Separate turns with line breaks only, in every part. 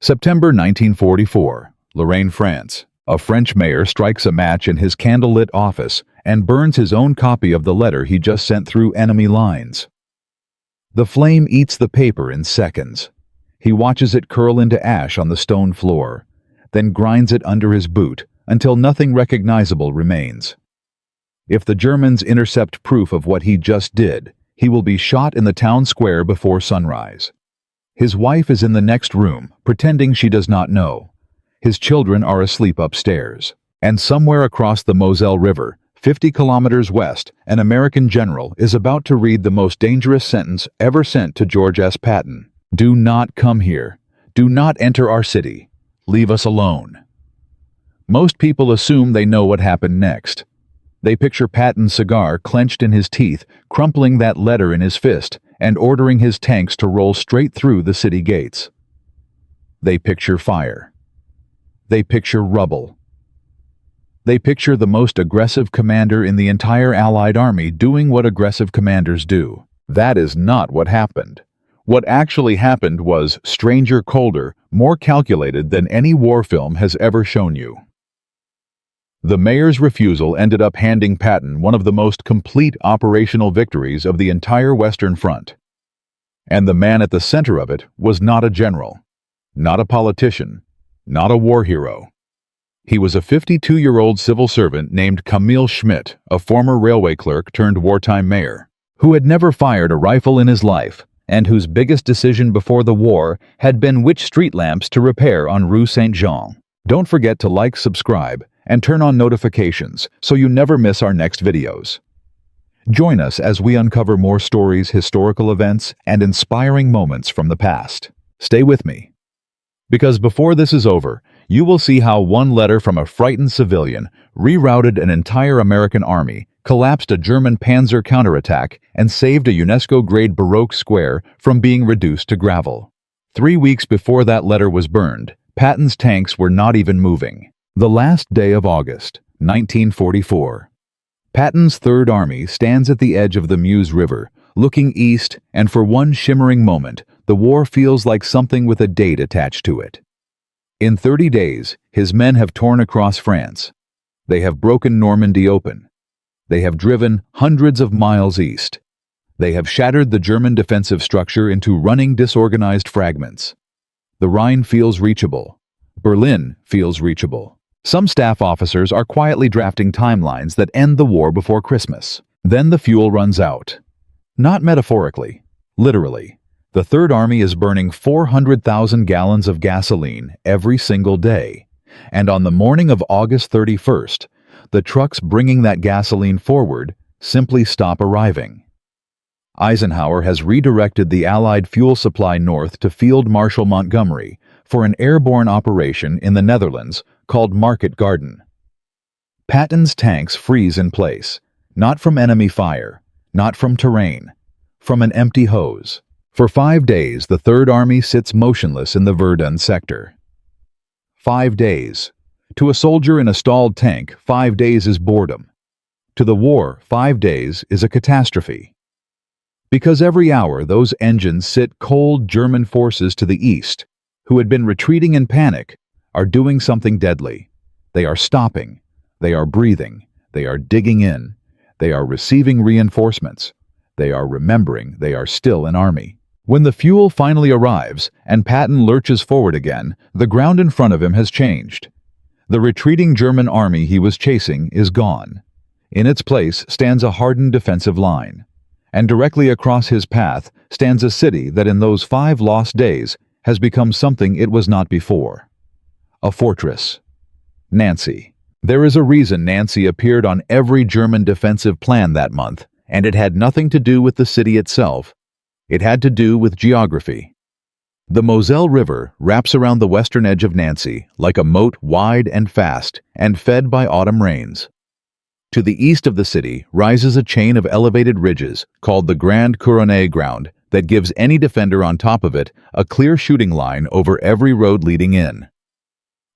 September 1944, Lorraine, France. A French mayor strikes a match in his candlelit office and burns his own copy of the letter he just sent through enemy lines. The flame eats the paper in seconds. He watches it curl into ash on the stone floor, then grinds it under his boot until nothing recognizable remains. If the Germans intercept proof of what he just did, he will be shot in the town square before sunrise. His wife is in the next room, pretending she does not know. His children are asleep upstairs. And somewhere across the Moselle River, 50 kilometers west, an American general is about to read the most dangerous sentence ever sent to George S. Patton. "Do not come here. Do not enter our city. Leave us alone." Most people assume they know what happened next. They picture Patton's cigar clenched in his teeth, crumpling that letter in his fist, and ordering his tanks to roll straight through the city gates. They picture fire. They picture rubble. They picture the most aggressive commander in the entire Allied army doing what aggressive commanders do. That is not what happened. What actually happened was stranger, colder, more calculated than any war film has ever shown you. The mayor's refusal ended up handing Patton one of the most complete operational victories of the entire Western Front. And the man at the center of it was not a general, not a politician, not a war hero. He was a 52-year-old civil servant named Camille Schmitt, a former railway clerk turned wartime mayor, who had never fired a rifle in his life, and whose biggest decision before the war had been which street lamps to repair on Rue Saint-Jean. Don't forget to like, subscribe, and turn on notifications so you never miss our next videos. Join us as we uncover more stories, historical events, and inspiring moments from the past. Stay with me. Because before this is over, you will see how one letter from a frightened civilian rerouted an entire American army, collapsed a German Panzer counterattack, and saved a UNESCO-grade Baroque square from being reduced to gravel. 3 weeks before that letter was burned, Patton's tanks were not even moving. The last day of August, 1944. Patton's Third Army stands at the edge of the Meuse River, looking east, and for one shimmering moment, the war feels like something with a date attached to it. In 30 days, his men have torn across France. They have broken Normandy open. They have driven hundreds of miles east. They have shattered the German defensive structure into running disorganized fragments. The Rhine feels reachable. Berlin feels reachable. Some staff officers are quietly drafting timelines that end the war before Christmas. Then the fuel runs out. Not metaphorically, literally. The Third Army is burning 400,000 gallons of gasoline every single day. And on the morning of August 31st, the trucks bringing that gasoline forward simply stop arriving. Eisenhower has redirected the Allied fuel supply north to Field Marshal Montgomery for an airborne operation in the Netherlands called Market Garden. Patton's tanks freeze in place, not from enemy fire, not from terrain, from an empty hose. For 5 days, the Third Army sits motionless in the Verdun sector. 5 days. To a soldier in a stalled tank, 5 days is boredom. To the war, 5 days is a catastrophe. Because every hour those engines sit cold German forces to the east, who had been retreating in panic, are doing something deadly. They are stopping. They are breathing. They are digging in. They are receiving reinforcements. They are remembering they are still an army. When the fuel finally arrives and Patton lurches forward again, the ground in front of him has changed. The retreating German army he was chasing is gone. In its place stands a hardened defensive line. And directly across his path stands a city that in those 5 lost days has become something it was not before. A fortress. Nancy. There is a reason Nancy appeared on every German defensive plan that month, and it had nothing to do with the city itself. It had to do with geography. The Moselle River wraps around the western edge of Nancy like a moat wide and fast and fed by autumn rains. To the east of the city rises a chain of elevated ridges called the Grand Couronne ground that gives any defender on top of it a clear shooting line over every road leading in.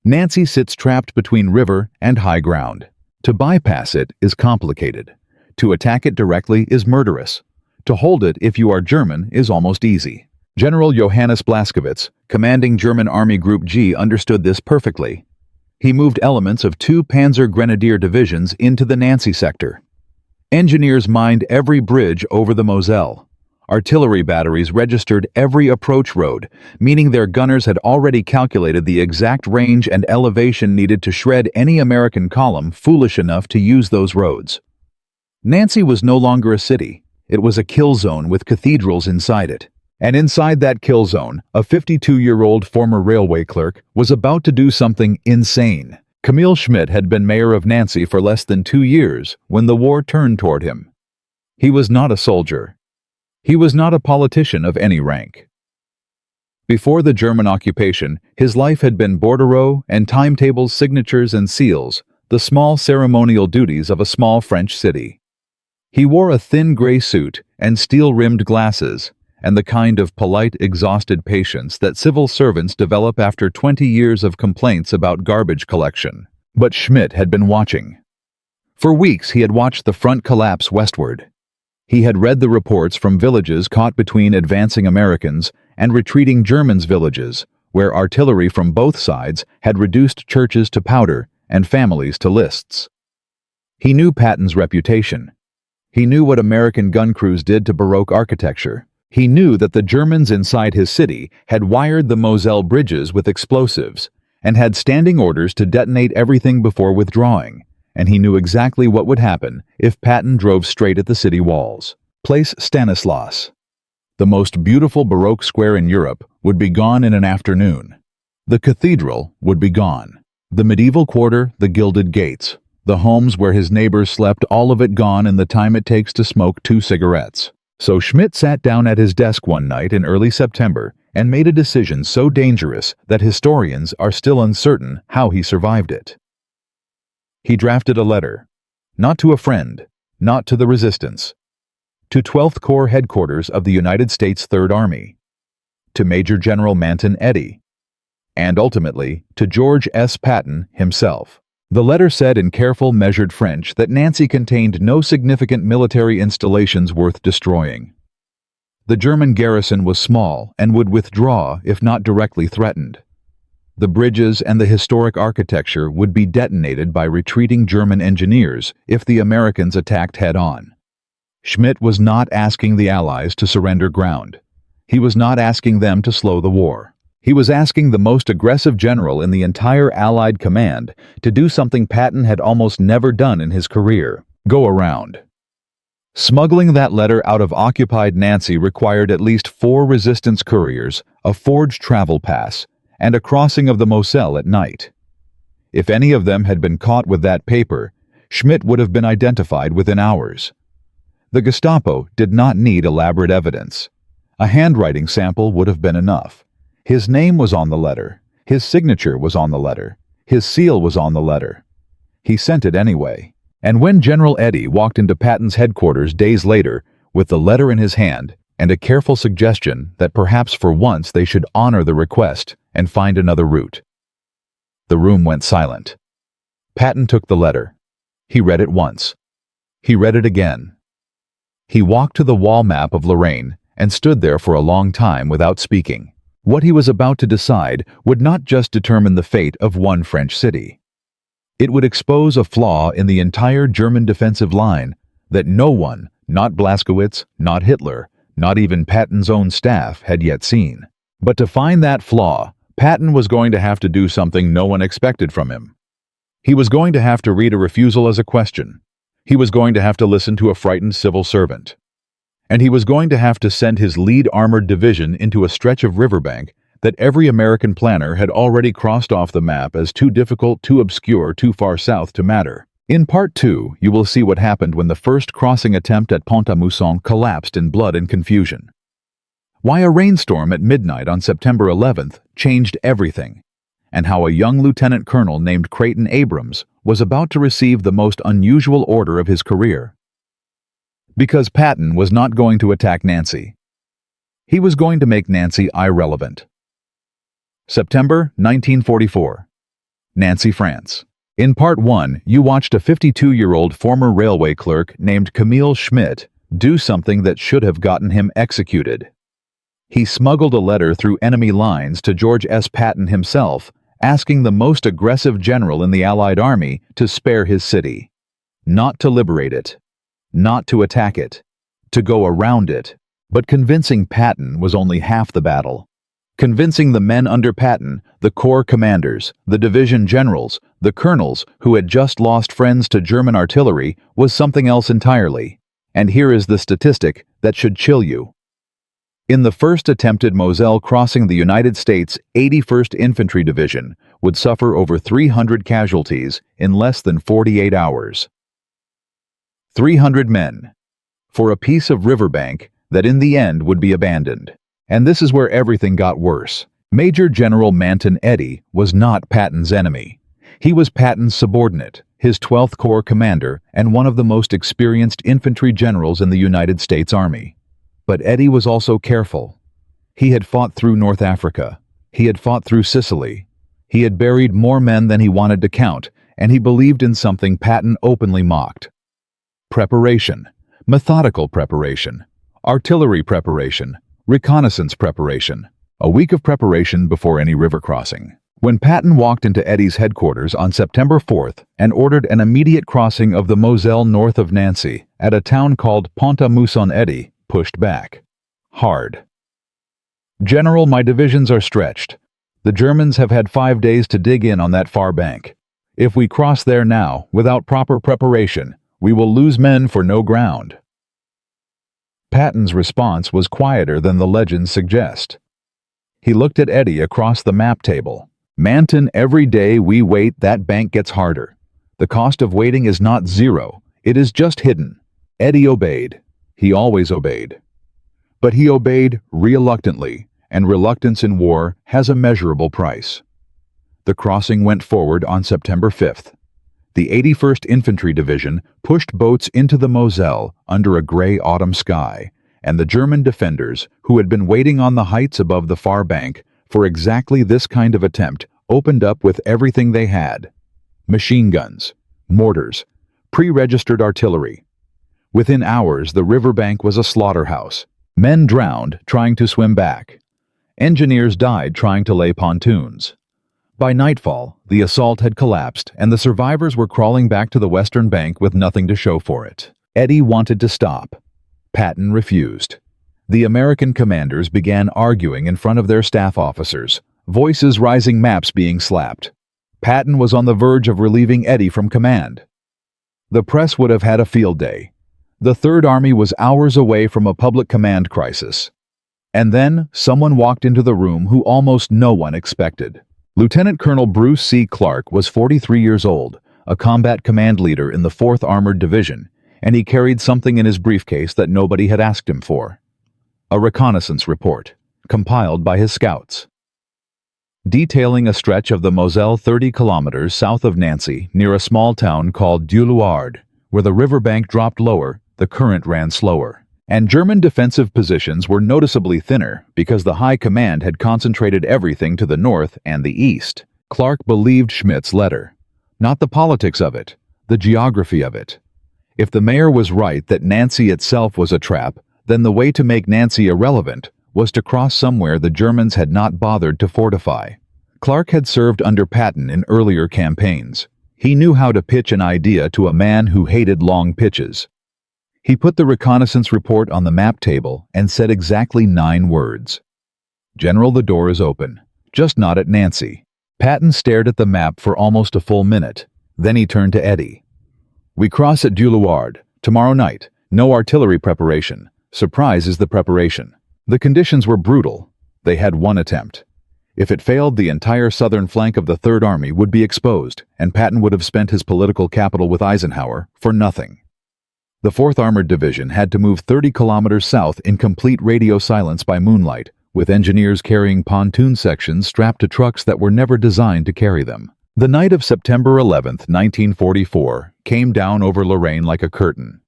Nancy sits trapped between river and high ground. To bypass it is complicated. To attack it directly is murderous. To hold it if you are German is almost easy. General Johannes Blaskowitz, commanding German Army Group G, understood this perfectly. He moved elements of 2 Panzer Grenadier divisions into the Nancy sector. Engineers mined every bridge over the Moselle. Artillery batteries registered every approach road, meaning their gunners had already calculated the exact range and elevation needed to shred any American column foolish enough to use those roads. Nancy was no longer a city. It was a kill zone with cathedrals inside it. And inside that kill zone, a 52-year-old former railway clerk was about to do something insane. Camille Schmitt had been mayor of Nancy for less than 2 years when the war turned toward him. He was not a soldier. He was not a politician of any rank. Before the German occupation, his life had been bordereau and timetables, signatures, and seals, the small ceremonial duties of a small French city. He wore a thin gray suit and steel-rimmed glasses, and the kind of polite, exhausted patience that civil servants develop after 20 years of complaints about garbage collection. But Schmitt had been watching. For weeks he had watched the front collapse westward. He had read the reports from villages caught between advancing Americans and retreating Germans' villages, where artillery from both sides had reduced churches to powder and families to lists. He knew Patton's reputation. He knew what American gun crews did to Baroque architecture. He knew that the Germans inside his city had wired the Moselle bridges with explosives and had standing orders to detonate everything before withdrawing, and he knew exactly what would happen if Patton drove straight at the city walls. Place Stanislas, the most beautiful Baroque square in Europe, would be gone in an afternoon. The cathedral would be gone. The medieval quarter, the gilded gates, the homes where his neighbors slept, all of it gone in the time it takes to smoke 2 cigarettes. So Schmitt sat down at his desk one night in early September and made a decision so dangerous that historians are still uncertain how he survived it. He drafted a letter, not to a friend, not to the resistance, to 12th Corps headquarters of the United States Third Army, to Major General Manton Eddy, and ultimately to George S. Patton himself. The letter said in careful, measured French that Nancy contained no significant military installations worth destroying. The German garrison was small and would withdraw if not directly threatened. The bridges and the historic architecture would be detonated by retreating German engineers if the Americans attacked head-on. Schmitt was not asking the Allies to surrender ground. He was not asking them to slow the war. He was asking the most aggressive general in the entire Allied command to do something Patton had almost never done in his career: go around. Smuggling that letter out of occupied Nancy required at least 4 resistance couriers, a forged travel pass, and a crossing of the Moselle at night. If any of them had been caught with that paper, Schmitt would have been identified within hours. The Gestapo did not need elaborate evidence. A handwriting sample would have been enough. His name was on the letter. His signature was on the letter. His seal was on the letter. He sent it anyway. And when General Eddy walked into Patton's headquarters days later with the letter in his hand and a careful suggestion that perhaps for once they should honor the request and find another route, the room went silent. Patton took the letter. He read it once. He read it again. He walked to the wall map of Lorraine and stood there for a long time without speaking. What he was about to decide would not just determine the fate of one French city. It would expose a flaw in the entire German defensive line that no one, not Blaskowitz, not Hitler, not even Patton's own staff, had yet seen. But to find that flaw, Patton was going to have to do something no one expected from him. He was going to have to read a refusal as a question. He was going to have to listen to a frightened civil servant. And he was going to have to send his lead armored division into a stretch of riverbank that every American planner had already crossed off the map as too difficult, too obscure, too far south to matter. In Part 2, you will see what happened when the first crossing attempt at Pont-à-Mousson collapsed in blood and confusion. Why a rainstorm at midnight on September 11th changed everything, and how a young lieutenant colonel named Creighton Abrams was about to receive the most unusual order of his career. Because Patton was not going to attack Nancy. He was going to make Nancy irrelevant. September 1944. Nancy, France. In Part 1, you watched a 52-year-old former railway clerk named Camille Schmitt do something that should have gotten him executed. He smuggled a letter through enemy lines to George S. Patton himself, asking the most aggressive general in the Allied army to spare his city. Not to liberate it, not to attack it, to go around it. But convincing Patton was only half the battle. Convincing the men under Patton, the corps commanders, the division generals, the colonels who had just lost friends to German artillery, was something else entirely. And here is the statistic that should chill you. In the first attempted Moselle crossing, the United States 81st Infantry Division would suffer over 300 casualties in less than 48 hours. 300 men. For a piece of riverbank that in the end would be abandoned. And this is where everything got worse. Major General Manton Eddy was not Patton's enemy. He was Patton's subordinate, his 12th Corps commander, and one of the most experienced infantry generals in the United States Army. But Eddy was also careful. He had fought through North Africa. He had fought through Sicily. He had buried more men than he wanted to count, and he believed in something Patton openly mocked. Preparation. Methodical preparation. Artillery preparation. Reconnaissance preparation. A week of preparation before any river crossing. When Patton walked into Eddy's headquarters on September 4th and ordered an immediate crossing of the Moselle north of Nancy at a town called Pont-à-Mousson, Eddy pushed back. Hard. General, my divisions are stretched. The Germans have had 5 days to dig in on that far bank. If we cross there now, without proper preparation, we will lose men for no ground. Patton's response was quieter than the legends suggest. He looked at Eddy across the map table. Manton, every day we wait, that bank gets harder. The cost of waiting is not zero, it is just hidden. Eddy obeyed. He always obeyed. But he obeyed reluctantly, and reluctance in war has a measurable price. The crossing went forward on September 5th. The 81st Infantry Division pushed boats into the Moselle under a gray autumn sky, and the German defenders, who had been waiting on the heights above the far bank for exactly this kind of attempt, opened up with everything they had: machine guns, mortars, pre-registered artillery. Within hours, the riverbank was a slaughterhouse. Men drowned trying to swim back. Engineers died trying to lay pontoons. By nightfall, the assault had collapsed, and the survivors were crawling back to the western bank with nothing to show for it. Eddy wanted to stop. Patton refused. The American commanders began arguing in front of their staff officers, voices rising, maps being slapped. Patton was on the verge of relieving Eddy from command. The press would have had a field day. The Third Army was hours away from a public command crisis. And then someone walked into the room who almost no one expected. Lieutenant Colonel Bruce C. Clark was 43 years old, a combat command leader in the 4th Armored Division, and he carried something in his briefcase that nobody had asked him for. A reconnaissance report, compiled by his scouts. Detailing a stretch of the Moselle 30 kilometers south of Nancy near a small town called Dieulouard, where the riverbank dropped lower, the current ran slower. And German defensive positions were noticeably thinner because the High Command had concentrated everything to the north and the east. Clark believed Schmitt's letter. Not the politics of it, the geography of it. If the mayor was right that Nancy itself was a trap, then the way to make Nancy irrelevant was to cross somewhere the Germans had not bothered to fortify. Clark had served under Patton in earlier campaigns. He knew how to pitch an idea to a man who hated long pitches. He put the reconnaissance report on the map table and said exactly 9 words. General, the door is open. Just not at Nancy. Patton stared at the map for almost a full minute. Then he turned to Eddy. We cross at Dieulouard. Tomorrow night. No artillery preparation. Surprise is the preparation. The conditions were brutal. They had one attempt. If it failed, the entire southern flank of the Third Army would be exposed, and Patton would have spent his political capital with Eisenhower for nothing. The 4th Armored Division had to move 30 kilometers south in complete radio silence by moonlight, with engineers carrying pontoon sections strapped to trucks that were never designed to carry them. The night of September 11, 1944, came down over Lorraine like a curtain.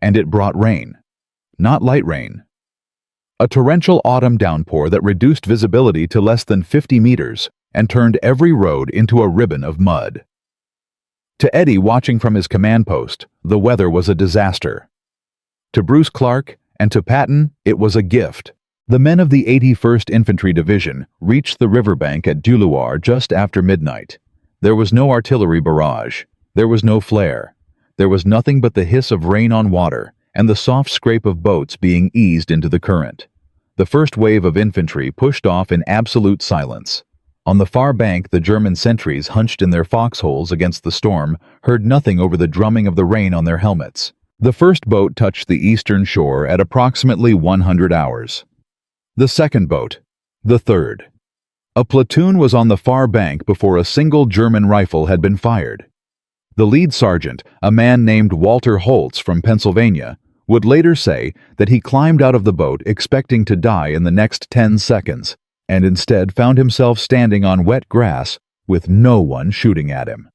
And it brought rain. Not light rain. A torrential autumn downpour that reduced visibility to less than 50 meters and turned every road into a ribbon of mud. To Eddy, watching from his command post, the weather was a disaster. To Bruce Clark and to Patton, it was a gift. The men of the 81st Infantry Division reached the riverbank at Duluar just after midnight. There was no artillery barrage. There was no flare. There was nothing but the hiss of rain on water and the soft scrape of boats being eased into the current. The first wave of infantry pushed off in absolute silence. On the far bank, the German sentries, hunched in their foxholes against the storm, heard nothing over the drumming of the rain on their helmets. The first boat touched the eastern shore at approximately 100 hours. The second boat. The third. A platoon was on the far bank before a single German rifle had been fired. The lead sergeant, a man named Walter Holtz from Pennsylvania, would later say that he climbed out of the boat expecting to die in the next 10 seconds, and instead found himself standing on wet grass with no one shooting at him.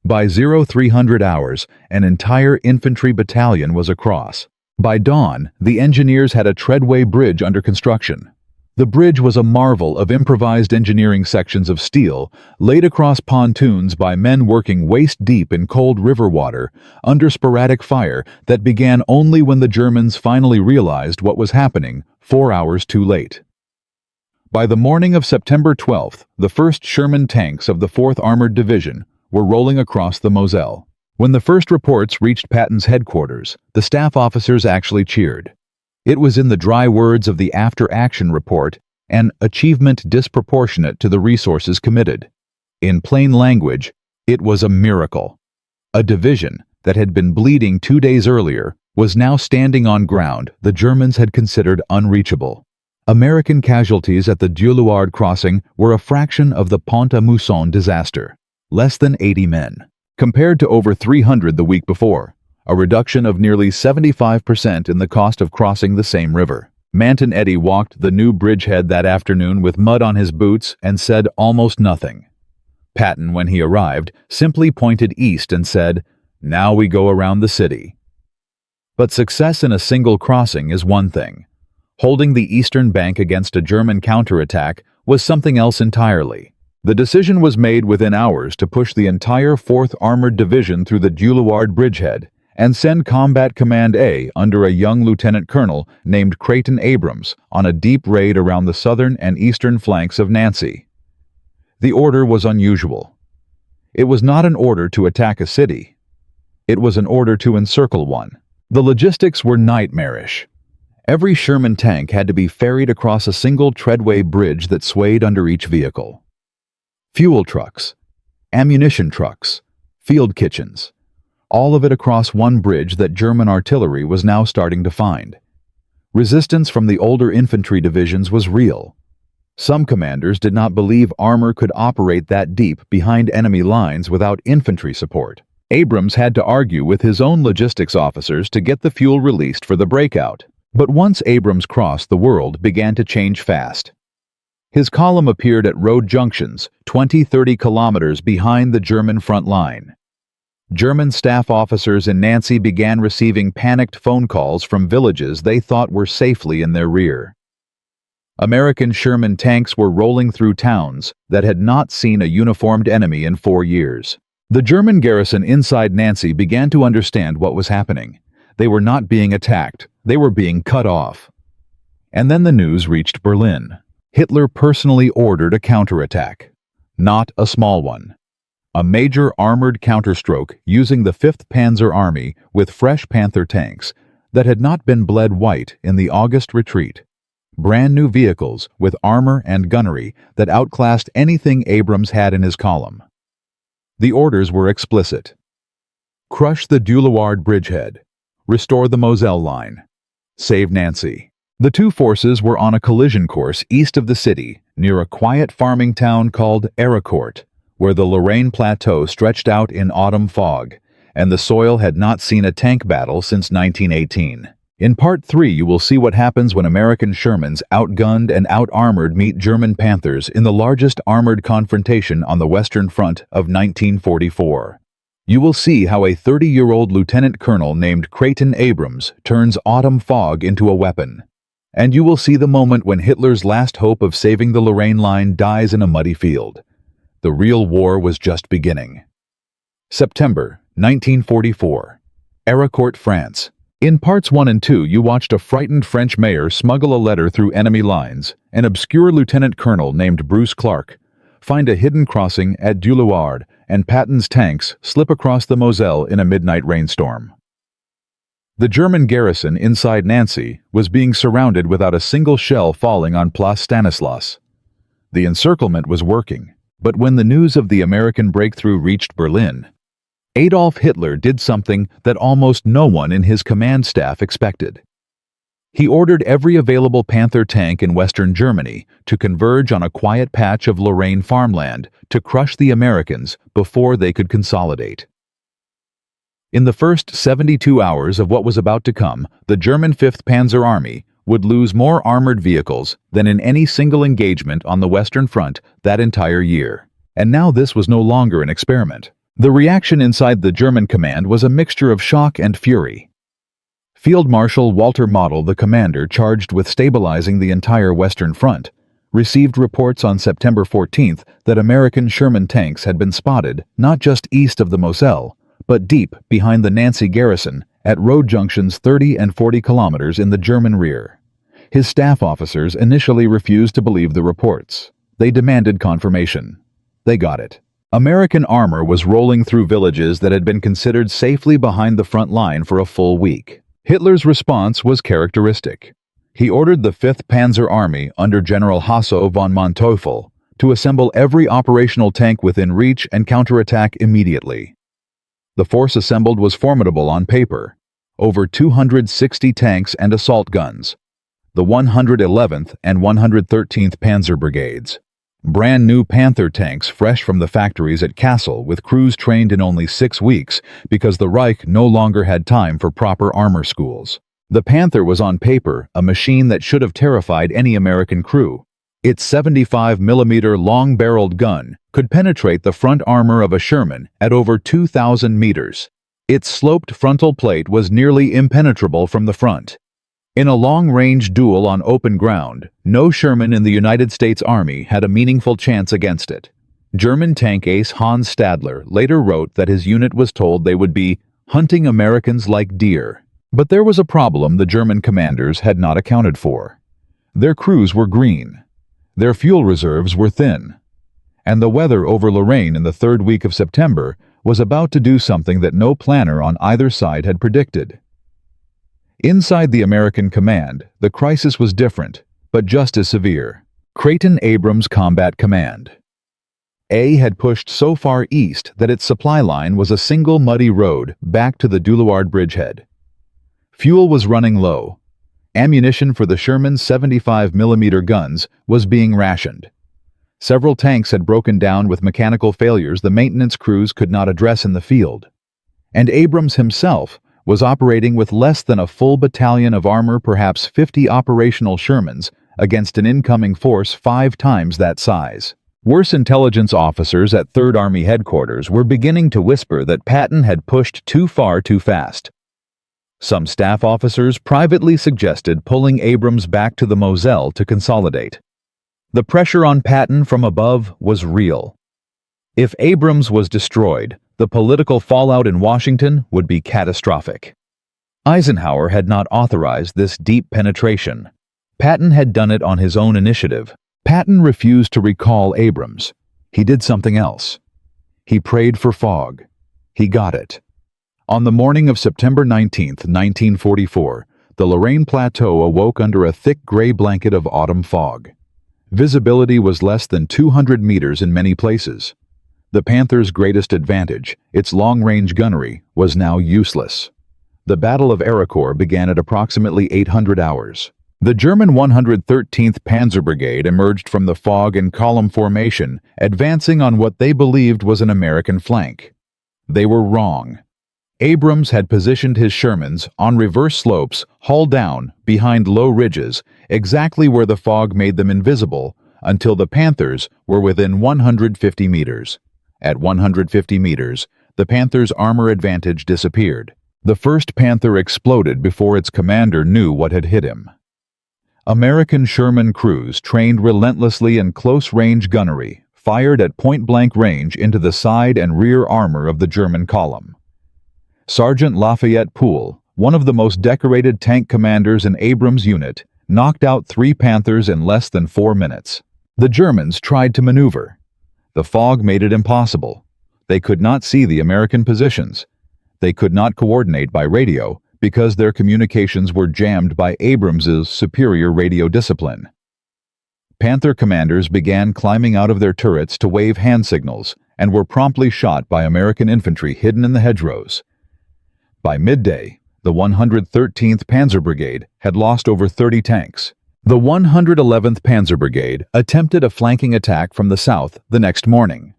By 0300 hours, an entire infantry battalion was across. By dawn, the engineers had a treadway bridge under construction. The bridge was a marvel of improvised engineering sections of steel laid across pontoons by men working waist-deep in cold river water under sporadic fire that began only when the Germans finally realized what was happening 4 hours too late. By the morning of September 12th, the first Sherman tanks of the 4th Armored Division were rolling across the Moselle. When the first reports reached Patton's headquarters, the staff officers actually cheered. It was in the dry words of the after-action report, an achievement disproportionate to the resources committed. In plain language, it was a miracle. A division that had been bleeding 2 days earlier was now standing on ground the Germans had considered unreachable. American casualties at the Duluard crossing were a fraction of the Pont-à-Mousson disaster, less than 80 men. Compared to over 300 the week before, a reduction of nearly 75% in the cost of crossing the same river. Manton Eddy walked the new bridgehead that afternoon with mud on his boots and said almost nothing. Patton, when he arrived, simply pointed east and said, "Now we go around the city." But success in a single crossing is one thing. Holding the eastern bank against a German counterattack was something else entirely. The decision was made within hours to push the entire 4th Armored Division through the Duluard bridgehead and send Combat Command A under a young lieutenant colonel named Creighton Abrams on a deep raid around the southern and eastern flanks of Nancy. The order was unusual. It was not an order to attack a city. It was an order to encircle one. The logistics were nightmarish. Every Sherman tank had to be ferried across a single treadway bridge that swayed under each vehicle. Fuel trucks, ammunition trucks, field kitchens, all of it across one bridge that German artillery was now starting to find. Resistance from the older infantry divisions was real. Some commanders did not believe armor could operate that deep behind enemy lines without infantry support. Abrams had to argue with his own logistics officers to get the fuel released for the breakout. But once Abrams crossed, the world began to change fast. His column appeared at road junctions 20-30 kilometers behind the German front line. German staff officers in Nancy began receiving panicked phone calls from villages they thought were safely in their rear. American Sherman tanks were rolling through towns that had not seen a uniformed enemy in 4 years. The German garrison inside Nancy began to understand what was happening. They were not being attacked, they were being cut off. And then the news reached Berlin. Hitler personally ordered a counterattack. Not a small one. A major armored counterstroke using the 5th Panzer Army with fresh Panther tanks that had not been bled white in the August retreat. Brand new vehicles with armor and gunnery that outclassed anything Abrams had in his column. The orders were explicit. Crush the Duluard bridgehead. Restore the Moselle line. Save Nancy. The two forces were on a collision course east of the city, near a quiet farming town called Ericourt, where the Lorraine Plateau stretched out in autumn fog, and the soil had not seen a tank battle since 1918. In Part 3, you will see what happens when American Shermans, outgunned and out-armored, meet German Panthers in the largest armored confrontation on the Western Front of 1944. You will see how a 30-year-old lieutenant colonel named Creighton Abrams turns autumn fog into a weapon. And you will see the moment when Hitler's last hope of saving the Lorraine line dies in a muddy field. The real war was just beginning. September 1944. Ericourt, France. In parts 1 and 2, you watched a frightened French mayor smuggle a letter through enemy lines, an obscure lieutenant colonel named Bruce Clark find a hidden crossing at Duluard, and Patton's tanks slip across the Moselle in a midnight rainstorm. The German garrison inside Nancy was being surrounded without a single shell falling on Place Stanislas. The encirclement was working, but when the news of the American breakthrough reached Berlin, Adolf Hitler did something that almost no one in his command staff expected. He ordered every available Panther tank in Western Germany to converge on a quiet patch of Lorraine farmland to crush the Americans before they could consolidate. In the first 72 hours of what was about to come, the German 5th Panzer Army would lose more armored vehicles than in any single engagement on the Western Front that entire year. And now this was no longer an experiment. The reaction inside the German command was a mixture of shock and fury. Field Marshal Walter Model, the commander charged with stabilizing the entire Western Front, received reports on September 14th that American Sherman tanks had been spotted not just east of the Moselle, but deep behind the Nancy garrison at road junctions 30 and 40 kilometers in the German rear. His staff officers initially refused to believe the reports. They demanded confirmation. They got it. American armor was rolling through villages that had been considered safely behind the front line for a full week. Hitler's response was characteristic. He ordered the 5th Panzer Army under General Hasso von Manteuffel to assemble every operational tank within reach and counterattack immediately. The force assembled was formidable on paper. Over 260 tanks and assault guns. The 111th and 113th Panzer Brigades. Brand new Panther tanks fresh from the factories at Kassel with crews trained in only 6 weeks because the Reich no longer had time for proper armor schools. The Panther was on paper a machine that should have terrified any American crew. Its 75mm long-barreled gun could penetrate the front armor of a Sherman at over 2,000 meters. Its sloped frontal plate was nearly impenetrable from the front. In a long-range duel on open ground, no Sherman in the United States Army had a meaningful chance against it. German tank ace Hans Stadler later wrote that his unit was told they would be hunting Americans like deer. But there was a problem the German commanders had not accounted for. Their crews were green. Their fuel reserves were thin. And the weather over Lorraine in the 3rd week of September was about to do something that no planner on either side had predicted. Inside the American command, the crisis was different, but just as severe. Creighton Abrams Combat Command. A had pushed so far east that its supply line was a single muddy road back to the Duluard bridgehead. Fuel was running low. Ammunition for the Sherman's 75mm guns was being rationed. Several tanks had broken down with mechanical failures the maintenance crews could not address in the field. And Abrams himself was operating with less than a full battalion of armor, perhaps 50 operational Shermans, against an incoming force 5 times that size. Worse intelligence officers at 3rd Army headquarters were beginning to whisper that Patton had pushed too far too fast. Some staff officers privately suggested pulling Abrams back to the Moselle to consolidate. The pressure on Patton from above was real. If Abrams was destroyed, the political fallout in Washington would be catastrophic. Eisenhower had not authorized this deep penetration. Patton had done it on his own initiative. Patton refused to recall Abrams. He did something else. He prayed for fog. He got it. On the morning of September 19, 1944, the Lorraine Plateau awoke under a thick gray blanket of autumn fog. Visibility was less than 200 meters in many places. The Panther's greatest advantage, its long-range gunnery, was now useless. The Battle of Ericourt began at approximately 800 hours. The German 113th Panzer Brigade emerged from the fog in column formation, advancing on what they believed was an American flank. They were wrong. Abrams had positioned his Shermans on reverse slopes, hull down, behind low ridges, exactly where the fog made them invisible, until the Panthers were within 150 meters. At 150 meters, the Panther's armor advantage disappeared. The 1st Panther exploded before its commander knew what had hit him. American Sherman crews trained relentlessly in close-range gunnery, fired at point-blank range into the side and rear armor of the German column. Sergeant Lafayette Poole, one of the most decorated tank commanders in Abrams' unit, knocked out 3 Panthers in less than 4 minutes. The Germans tried to maneuver. The fog made it impossible. They could not see the American positions. They could not coordinate by radio because their communications were jammed by Abrams's superior radio discipline. Panther commanders began climbing out of their turrets to wave hand signals and were promptly shot by American infantry hidden in the hedgerows. By midday, the 113th Panzer Brigade had lost over 30 tanks. The 111th Panzer Brigade attempted a flanking attack from the south the next morning.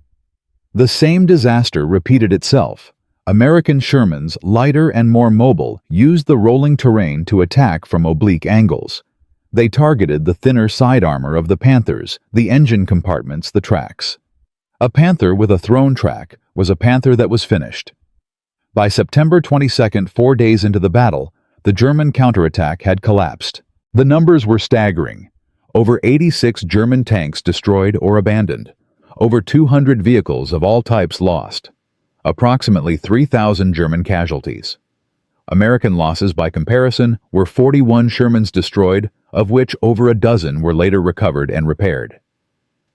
The same disaster repeated itself. American Shermans, lighter and more mobile, used the rolling terrain to attack from oblique angles. They targeted the thinner side armor of the Panthers, the engine compartments, the tracks. A Panther with a thrown track was a Panther that was finished. By September 22nd, 4 days into the battle, the German counterattack had collapsed. The numbers were staggering. Over 86 German tanks destroyed or abandoned. Over 200 vehicles of all types lost. Approximately 3,000 German casualties. American losses by comparison were 41 Shermans destroyed, of which over a dozen were later recovered and repaired.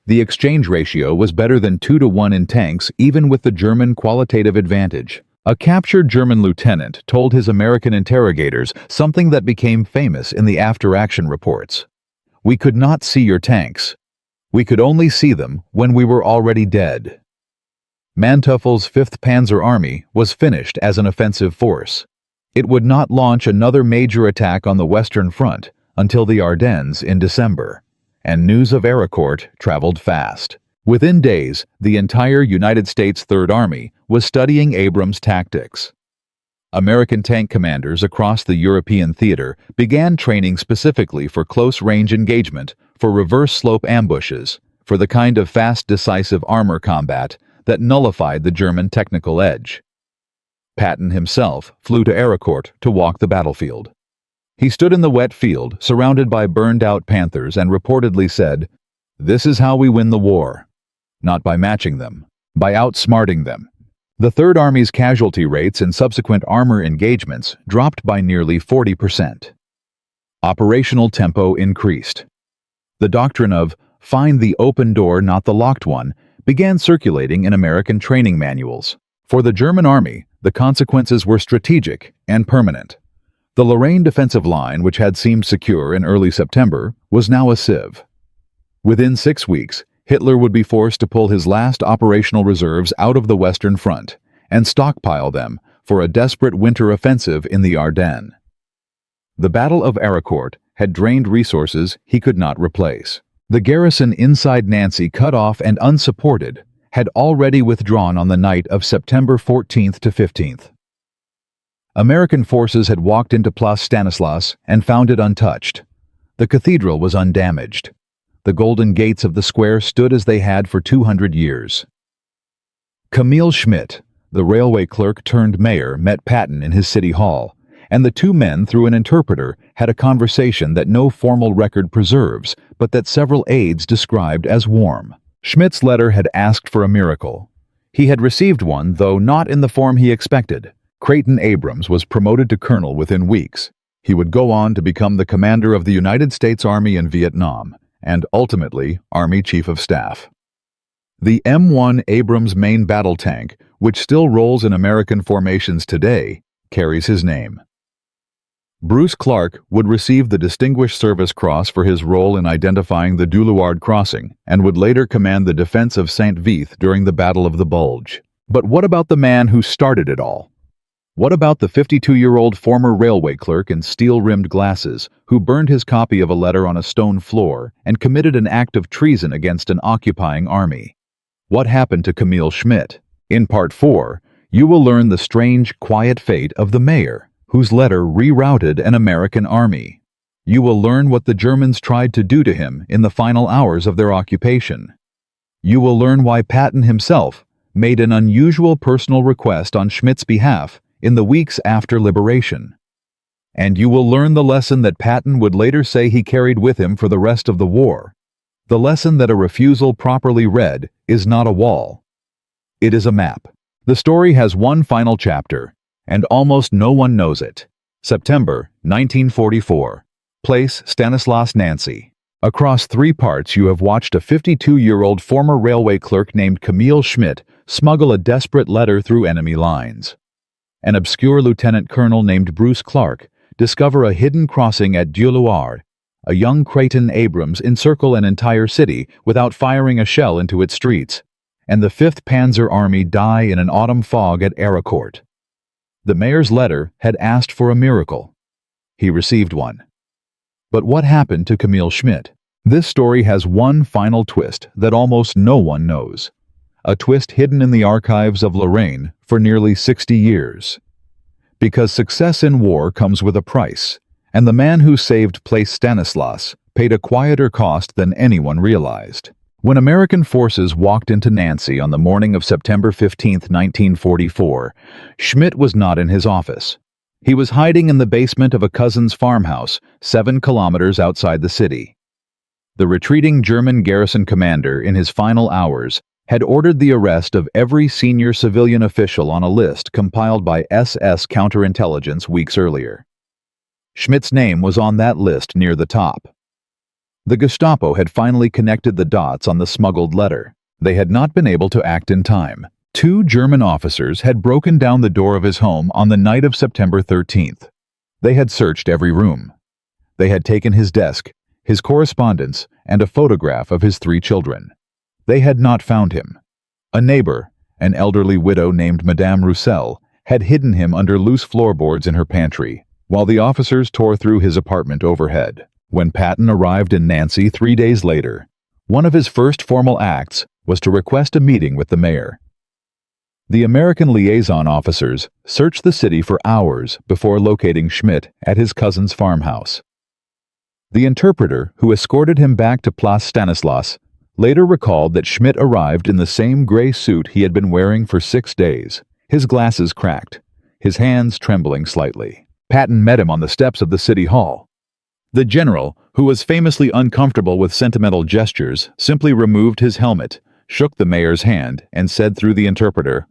The exchange ratio was better than 2-to-1 in tanks, even with the German qualitative advantage. A captured German lieutenant told his American interrogators something that became famous in the after-action reports. "We could not see your tanks. We could only see them when we were already dead." Manteufel's 5th Panzer Army was finished as an offensive force. It would not launch another major attack on the Western Front until the Ardennes in December, and news of Ericourt traveled fast. Within days, the entire United States Third Army was studying Abrams' tactics. American tank commanders across the European theater began training specifically for close-range engagement, for reverse-slope ambushes, for the kind of fast, decisive armor combat that nullified the German technical edge. Patton himself flew to Ericourt to walk the battlefield. He stood in the wet field, surrounded by burned-out Panthers, and reportedly said, "This is how we win the war. Not by matching them, by outsmarting them." The Third Army's casualty rates in subsequent armor engagements dropped by nearly 40%. Operational tempo increased. The doctrine of "find the open door, not the locked one," began circulating in American training manuals. For the German Army, the consequences were strategic and permanent. The Lorraine defensive line, which had seemed secure in early September, was now a sieve. Within 6 weeks, Hitler would be forced to pull his last operational reserves out of the Western Front and stockpile them for a desperate winter offensive in the Ardennes. The Battle of Ericourt had drained resources he could not replace. The garrison inside Nancy, cut off and unsupported, had already withdrawn on the night of September 14th to 15th. American forces had walked into Place Stanislas and found it untouched. The cathedral was undamaged. The golden gates of the square stood as they had for 200 years. Camille Schmitt, the railway clerk turned mayor, met Patton in his city hall, and the two men, through an interpreter, had a conversation that no formal record preserves, but that several aides described as warm. Schmidt's letter had asked for a miracle. He had received one, though not in the form he expected. Creighton Abrams was promoted to colonel within weeks. He would go on to become the commander of the United States Army in Vietnam, and ultimately Army Chief of Staff. The M1 Abrams main battle tank, which still rolls in American formations today, carries his name. Bruce Clark would receive the Distinguished Service Cross for his role in identifying the Doulouard crossing, and would later command the defense of Saint-Vith during the Battle of the Bulge. But what about the man who started it all? What about the 52-year-old former railway clerk in steel-rimmed glasses who burned his copy of a letter on a stone floor and committed an act of treason against an occupying army? What happened to Camille Schmitt? In Part 4, you will learn the strange, quiet fate of the mayor, whose letter rerouted an American army. You will learn what the Germans tried to do to him in the final hours of their occupation. You will learn why Patton himself made an unusual personal request on Schmidt's behalf in the weeks after liberation. And you will learn the lesson that Patton would later say he carried with him for the rest of the war. The lesson that a refusal properly read is not a wall. It is a map. The story has one final chapter, and almost no one knows it. September 1944. Place Stanislas, Nancy. Across 3 parts you have watched a 52-year-old former railway clerk named Camille Schmitt smuggle a desperate letter through enemy lines. An obscure lieutenant colonel named Bruce Clark discover a hidden crossing at Dieu-Loir. A young Creighton Abrams encircle an entire city without firing a shell into its streets. And the 5th Panzer Army die in an autumn fog at Aricourt. The mayor's letter had asked for a miracle. He received one. But what happened to Camille Schmitt? This story has one final twist that almost no one knows. A twist hidden in the archives of Lorraine for nearly 60 years. Because success in war comes with a price, and the man who saved Place Stanislas paid a quieter cost than anyone realized. When American forces walked into Nancy on the morning of September 15, 1944, Schmitt was not in his office. He was hiding in the basement of a cousin's farmhouse, 7 kilometers outside the city. The retreating German garrison commander, in his final hours, had ordered the arrest of every senior civilian official on a list compiled by SS counterintelligence weeks earlier. Schmitt's name was on that list near the top. The Gestapo had finally connected the dots on the smuggled letter. They had not been able to act in time. 2 German officers had broken down the door of his home on the night of September 13th. They had searched every room. They had taken his desk, his correspondence, and a photograph of his 3 children. They had not found him. A neighbor, an elderly widow named Madame Roussel, had hidden him under loose floorboards in her pantry, while the officers tore through his apartment overhead. When Patton arrived in Nancy 3 days later, one of his first formal acts was to request a meeting with the mayor. The American liaison officers searched the city for hours before locating Schmitt at his cousin's farmhouse. The interpreter who escorted him back to Place Stanislas later recalled that Schmitt arrived in the same gray suit he had been wearing for 6 days, his glasses cracked, his hands trembling slightly. Patton met him on the steps of the city hall. The general, who was famously uncomfortable with sentimental gestures, simply removed his helmet, shook the mayor's hand, and said through the interpreter,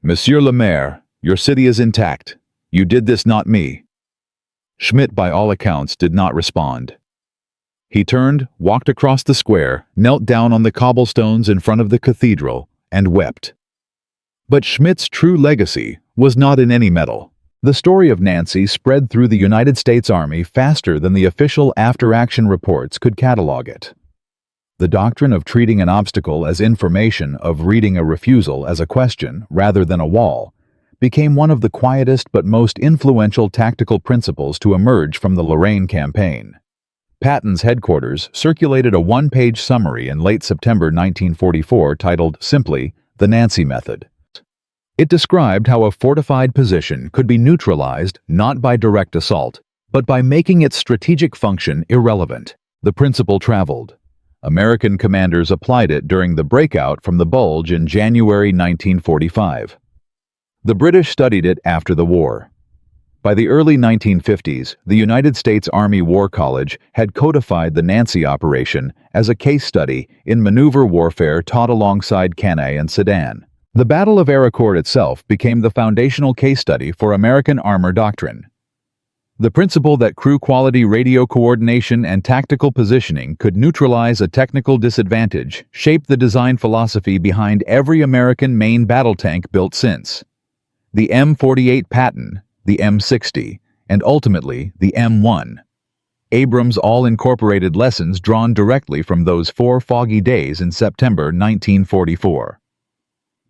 "Monsieur le Maire, your city is intact. You did this, not me." Schmitt, by all accounts, did not respond. He turned, walked across the square, knelt down on the cobblestones in front of the cathedral, and wept. But Schmidt's true legacy was not in any medal. The story of Nancy spread through the United States Army faster than the official after-action reports could catalog it. The doctrine of treating an obstacle as information, of reading a refusal as a question rather than a wall, became one of the quietest but most influential tactical principles to emerge from the Lorraine campaign. Patton's headquarters circulated a 1-page summary in late September 1944 titled simply, "The Nancy Method." It described how a fortified position could be neutralized not by direct assault, but by making its strategic function irrelevant. The principle traveled. American commanders applied it during the breakout from the Bulge in January 1945. The British studied it after the war. By the early 1950s, the United States Army War College had codified the Nancy operation as a case study in maneuver warfare taught alongside Cannae and Sedan. The Battle of Aricourt itself became the foundational case study for American armor doctrine. The principle that crew-quality radio coordination and tactical positioning could neutralize a technical disadvantage shaped the design philosophy behind every American main battle tank built since. The M48 Patton, the M60, and ultimately the M1. Abrams all incorporated lessons drawn directly from those 4 foggy days in September 1944.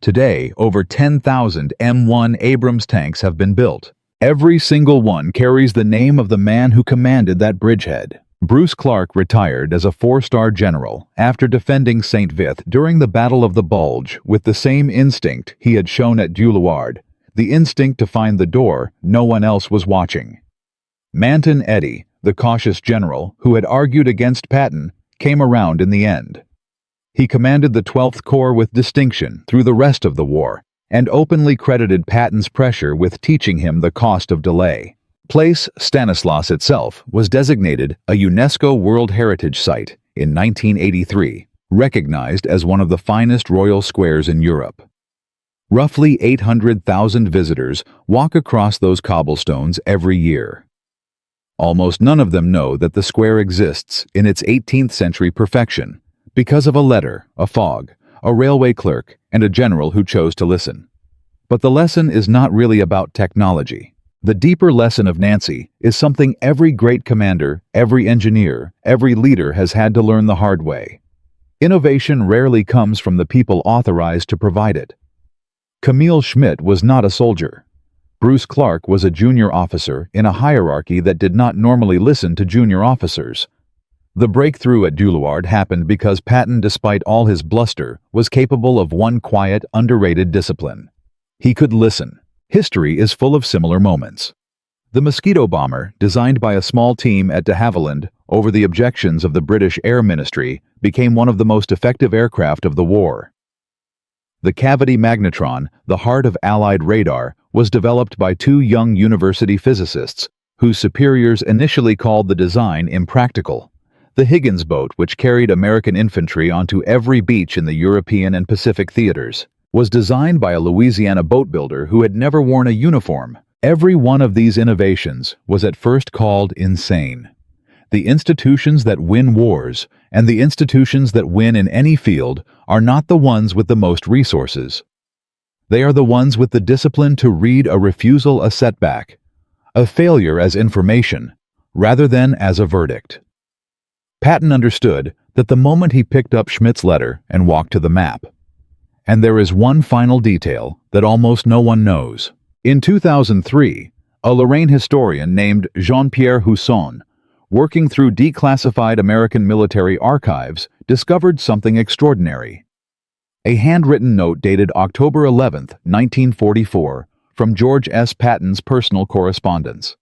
Today, over 10,000 M1 Abrams tanks have been built. Every single one carries the name of the man who commanded that bridgehead. Bruce Clark retired as a 4-star general after defending St. Vith during the Battle of the Bulge with the same instinct he had shown at Dieu-Loir, the instinct to find the door no one else was watching. Manton Eddy, the cautious general who had argued against Patton, came around in the end. He commanded the 12th Corps with distinction through the rest of the war, and openly credited Patton's pressure with teaching him the cost of delay. Place Stanislas itself was designated a UNESCO World Heritage Site in 1983, recognized as one of the finest royal squares in Europe. Roughly 800,000 visitors walk across those cobblestones every year. Almost none of them know that the square exists in its 18th century perfection because of a letter, a fog, a railway clerk, and a general who chose to listen. But the lesson is not really about technology. The deeper lesson of Nancy is something every great commander, every engineer, every leader has had to learn the hard way. Innovation rarely comes from the people authorized to provide it. Camille Schmitt was not a soldier. Bruce Clark was a junior officer in a hierarchy that did not normally listen to junior officers. The breakthrough at Doullard happened because Patton, despite all his bluster, was capable of one quiet, underrated discipline. He could listen. History is full of similar moments. The Mosquito bomber, designed by a small team at de Havilland over the objections of the British Air Ministry, became one of the most effective aircraft of the war. The cavity magnetron, the heart of Allied radar, was developed by two young university physicists, whose superiors initially called the design impractical. The Higgins boat, which carried American infantry onto every beach in the European and Pacific theaters, was designed by a Louisiana boat builder who had never worn a uniform. Every one of these innovations was at first called insane. The institutions that win wars, and the institutions that win in any field, are not the ones with the most resources. They are the ones with the discipline to read a refusal a setback, a failure as information, rather than as a verdict. Patton understood that the moment he picked up Schmidt's letter and walked to the map. And there is one final detail that almost no one knows. In 2003, a Lorraine historian named Jean-Pierre Husson, working through declassified American military archives, discovered something extraordinary. A handwritten note dated October 11, 1944, from George S. Patton's personal correspondence.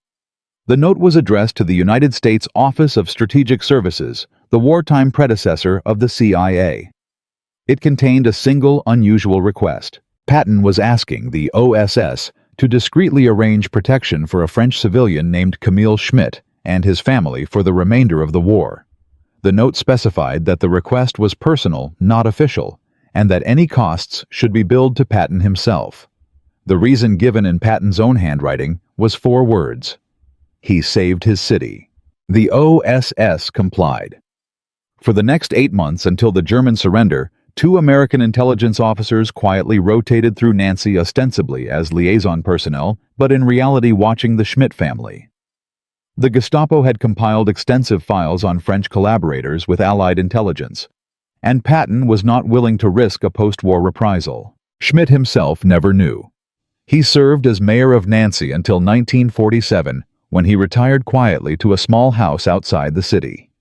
The note was addressed to the United States Office of Strategic Services, the wartime predecessor of the CIA. It contained a single, unusual request. Patton was asking the OSS to discreetly arrange protection for a French civilian named Camille Schmitt and his family for the remainder of the war. The note specified that the request was personal, not official, and that any costs should be billed to Patton himself. The reason given in Patton's own handwriting was 4 words. He saved his city. The OSS complied. For the next 8 months until the German surrender, 2 American intelligence officers quietly rotated through Nancy ostensibly as liaison personnel, but in reality watching the Schmitt family. The Gestapo had compiled extensive files on French collaborators with Allied intelligence, and Patton was not willing to risk a post-war reprisal. Schmitt himself never knew. He served as mayor of Nancy until 1947, when he retired quietly to a small house outside the city.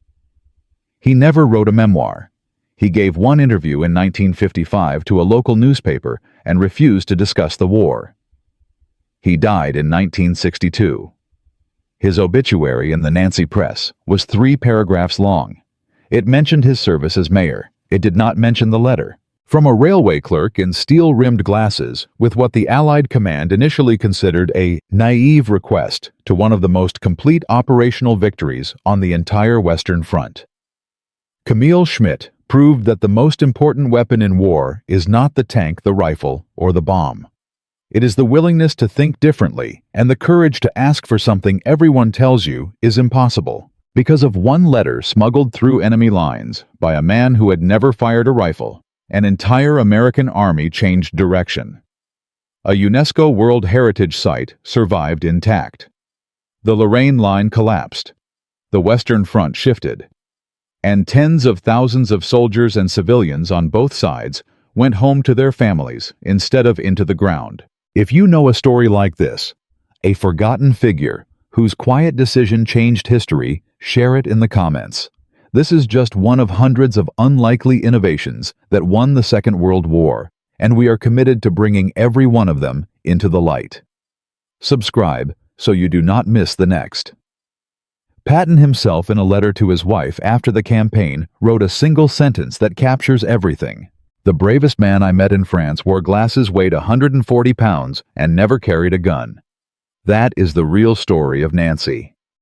He never wrote a memoir. He gave one interview in 1955 to a local newspaper and refused to discuss the war. He died in 1962. His obituary in the Nancy Press was 3 paragraphs long. It mentioned his service as mayor. It did not mention the letter. From a railway clerk in steel-rimmed glasses with what the Allied command initially considered a naive request to one of the most complete operational victories on the entire Western Front. Camille Schmitt proved that the most important weapon in war is not the tank, the rifle, or the bomb. It is the willingness to think differently and the courage to ask for something everyone tells you is impossible. Because of one letter smuggled through enemy lines by a man who had never fired a rifle, an entire American army changed direction. A UNESCO World Heritage Site survived intact. The Lorraine line collapsed. The Western Front shifted. And tens of thousands of soldiers and civilians on both sides went home to their families instead of into the ground. If you know a story like this, a forgotten figure whose quiet decision changed history, share it in the comments. This is just one of hundreds of unlikely innovations that won the Second World War, and we are committed to bringing every one of them into the light. Subscribe so you do not miss the next. Patton himself, in a letter to his wife after the campaign, wrote a single sentence that captures everything. The bravest man I met in France wore glasses, weighed 140 pounds, and never carried a gun. That is the real story of Nancy.